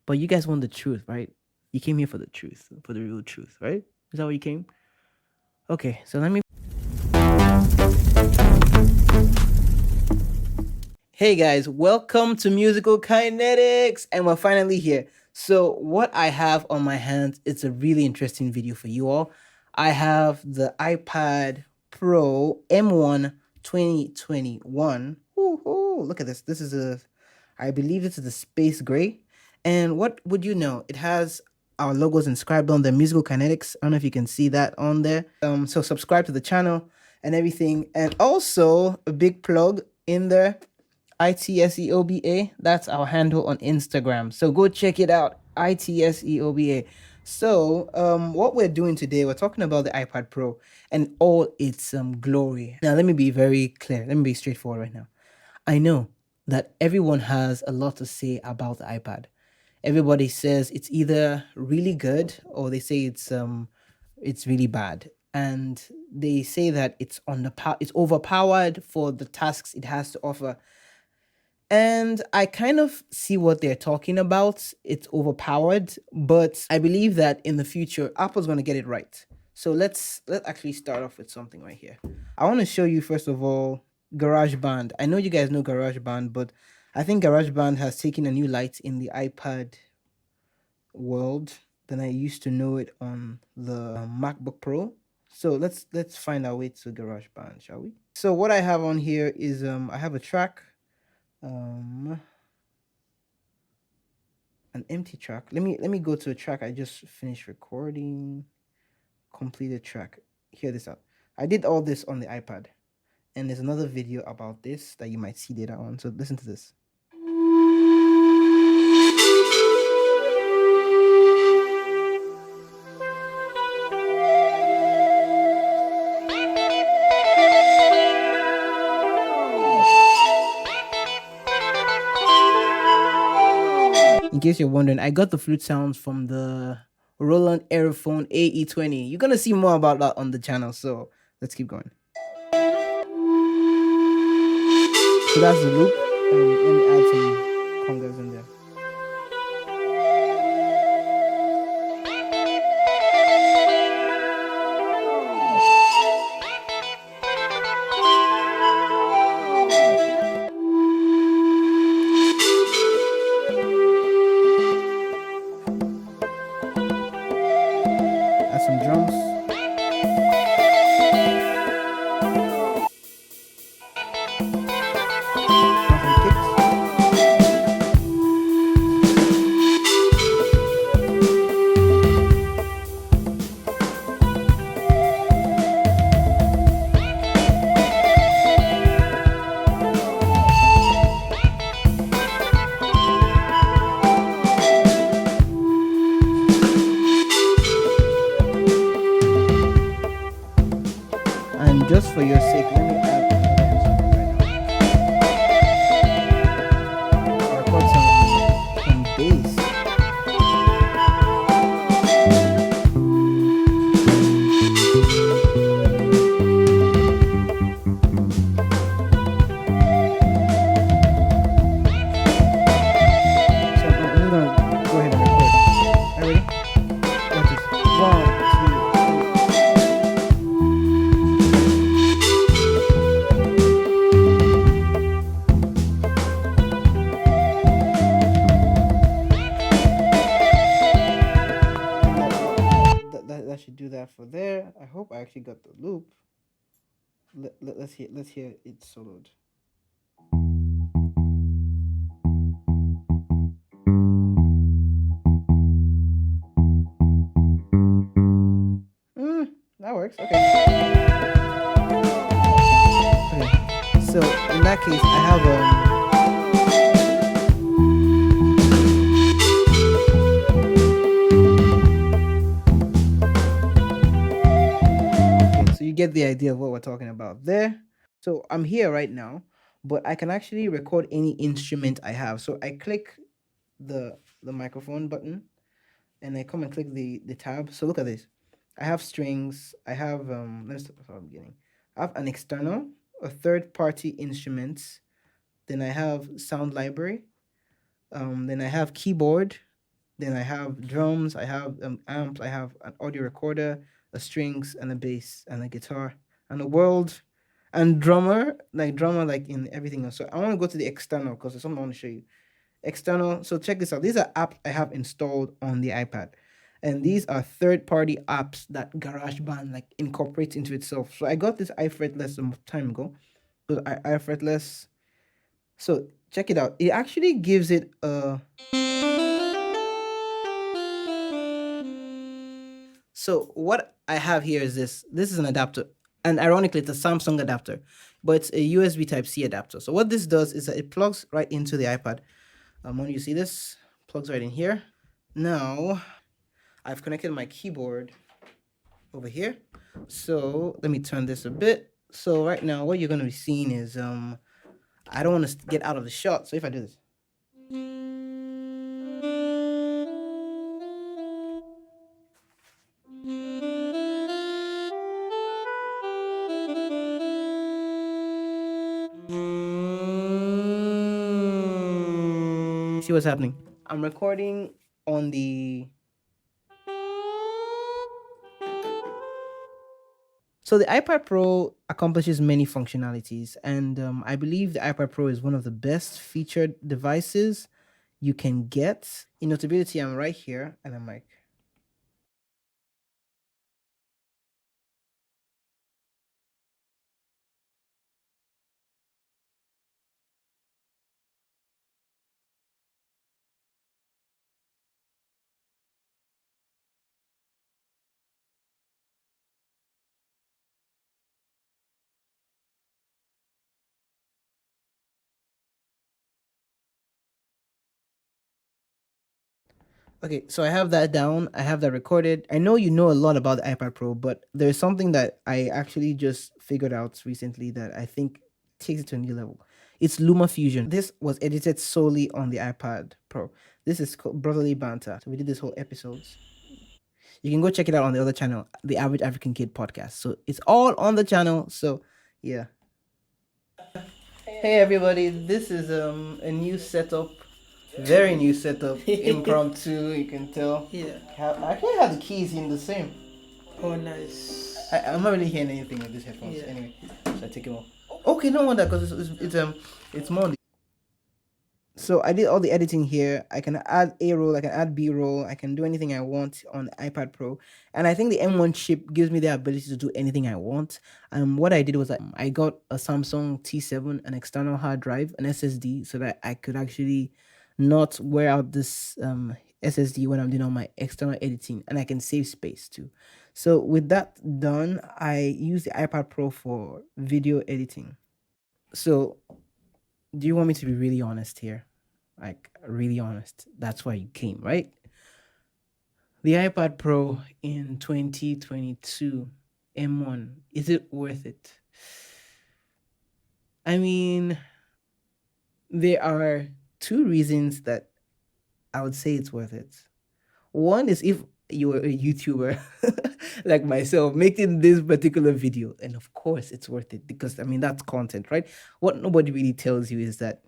But you guys want the truth, right? You came here for the truth, for the real truth, right? Is that what you came? Okay, so let me. Hey guys, welcome to Musical Kinetics, and we're finally here. So, what I have on my hands, it's a really interesting video for you all. I have the iPad Pro M1 2021. Ooh, look at this. I believe this is the space gray. And what would you know? It has our logos inscribed on the Musical Kinetics. I don't know if you can see that on there. So subscribe to the channel and everything. And also a big plug in there. ITSEOBA. That's our handle on Instagram. So go check it out. ITSEOBA. So, what we're doing today, we're talking about the iPad Pro and all its glory. Now, let me be very clear. Let me be straightforward right now. I know that everyone has a lot to say about the iPad. Everybody says it's either really good or they say it's really bad. And they say that it's overpowered for the tasks it has to offer. And I kind of see what they're talking about. It's overpowered, but I believe that in the future, Apple's going to get it right. So let's actually start off with something right here. I want to show you first of all Garageband. I know you guys know Garageband, but I think Garageband has taken a new light in the iPad world than I used to know it on the MacBook Pro. So let's find our way to Garageband, shall we? So what I have on here is I have a track, an empty track. Let me go to a track I just finished recording. Completed track. Hear this out. I did all this on the iPad, and there's another video about this that you might see later on. So listen to this. In case you're wondering, I got the flute sounds from the Roland Aerophone AE20. You're gonna see more about that on the channel, so let's keep going. So that's the loop, and let me add some congas in there. Add some drums. Add some kicks. And just for your sake, let me add another instrument right now. I record some bass. So I'm just gonna go ahead and record. Are you ready? Watch this. 1, 2. That should do that for there. I hope I actually got the loop. Let's hear it soloed. That works. Okay. Okay. So in that case, I have okay, so you get the idea of what we're talking about there. So I'm here right now, but I can actually record any instrument I have. So I click the microphone button, and I come and click the tab. So look at this. I have strings. I have let's start from the beginning. I have an external, a third-party instruments. Then I have sound library. Then I have keyboard. Then I have drums, I have amps, I have an audio recorder, a strings and a bass and a guitar and a world and drummer like in everything else. So I want to go to the external because there's something I want to show you. External. So check this out. These are apps I have installed on the iPad. And these are third-party apps that GarageBand like incorporates into itself. So I got this iFretless some time ago. So iFretless. So check it out. It actually gives it a. So what I have here is this. This is an adapter, and ironically, it's a Samsung adapter, but it's a USB Type C adapter. So what this does is that it plugs right into the iPad. When you see this, plugs right in here. Now, I've connected my keyboard over here. So let me turn this a bit. So right now, what you're gonna be seeing is I don't want to get out of the shot. So if I do this. See what's happening? I'm recording on the. So the iPad Pro accomplishes many functionalities, and I believe the iPad Pro is one of the best featured devices you can get. In Notability, I'm right here, and I'm like. Okay, so I have that down. I have that recorded. I know you know a lot about the iPad Pro, but there's something that I actually just figured out recently that I think takes it to a new level. It's Lumafusion. This was edited solely on the iPad Pro. This is called Brotherly Banter. So we did this whole episodes. You can go check it out on the other channel, the Average African Kid podcast. So it's all on the channel. So yeah. Hey everybody, this is a new setup, very new setup, impromptu. You can tell. Yeah. I actually have the keys in the same. Oh, nice. I'm not really hearing anything with these headphones. Yeah. Anyway, so I take them off. Okay, no wonder because it's more. So I did all the editing here. I can add A roll, I can add B roll, I can do anything I want on the iPad Pro. And I think the M1 chip gives me the ability to do anything I want. What I did was I got a Samsung T7, an external hard drive, an SSD, so that I could actually not wear out this SSD when I'm doing all my external editing, and I can save space too. So with that done, I use the iPad Pro for video editing. So do you want me to be really honest here? Like, really honest. That's why you came, right? The iPad Pro in 2022 M1, is it worth it? I mean, there are two reasons that I would say it's worth it. One is if you're a YouTuber like myself making this particular video, and of course it's worth it because I mean that's content, right? What nobody really tells you is that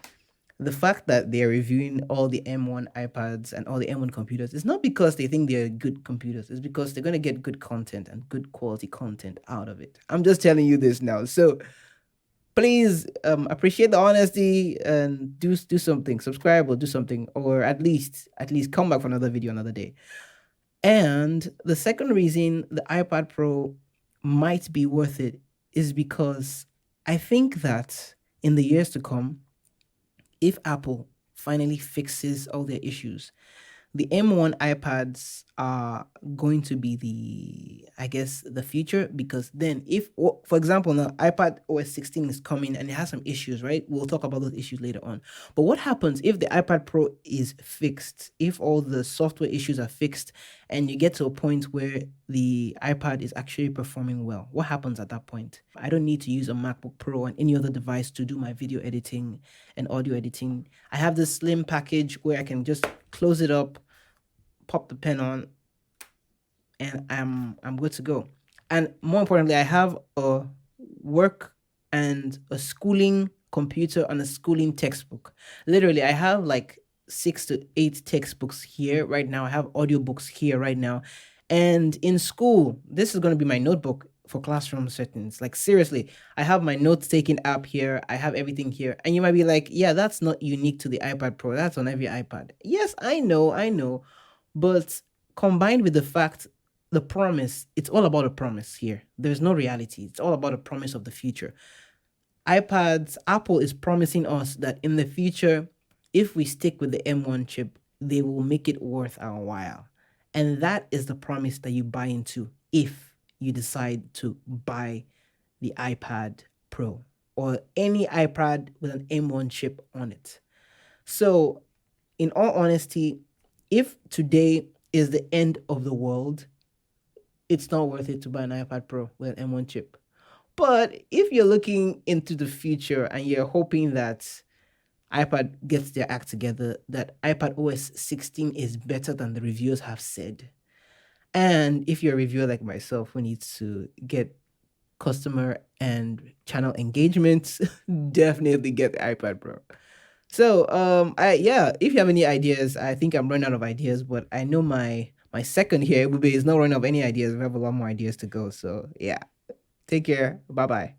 the fact that they're reviewing all the M1 iPads and all the M1 computers is not because they think they're good computers. It's because they're going to get good content and good quality content out of it. I'm just telling you this now. So please appreciate the honesty and do something. Subscribe or do something, or at least come back for another video another day. And the second reason the iPad Pro might be worth it is because I think that in the years to come, if Apple finally fixes all their issues, the M1 iPads are going to be I guess, the future. Because then, if, for example, now iPad OS 16 is coming and it has some issues, right? We'll talk about those issues later on. But what happens if the iPad Pro is fixed? If all the software issues are fixed and you get to a point where the iPad is actually performing well, what happens at that point? I don't need to use a MacBook Pro and any other device to do my video editing and audio editing. I have this slim package where I can just close it up, pop the pen on, and I'm good to go. And more importantly, I have a work and a schooling computer and a schooling textbook. Literally, I have like six to eight textbooks here right now. I have audiobooks here right now. And in school, this is going to be my notebook for classroom settings. Like, seriously, I have my notes taking app here. I have everything here. And you might be like, yeah, that's not unique to the iPad Pro. That's on every iPad. Yes, I know. But combined with the fact, the promise, it's all about a promise here. There's no reality. It's all about a promise of the future. Apple is promising us that in the future, if we stick with the M1 chip, they will make it worth our while. And that is the promise that you buy into if you decide to buy the iPad Pro or any iPad with an M1 chip on it. So, in all honesty, if today is the end of the world, it's not worth it to buy an iPad Pro with an M1 chip. But if you're looking into the future and you're hoping that iPad gets their act together, that iPad OS 16 is better than the reviewers have said, and if you're a reviewer like myself who needs to get customer and channel engagement, definitely get the iPad Pro. So, I yeah, if you have any ideas, I think I'm running out of ideas, but I know my second here, Ebube, is not running out of any ideas. We have a lot more ideas to go. So, yeah, take care. Bye bye.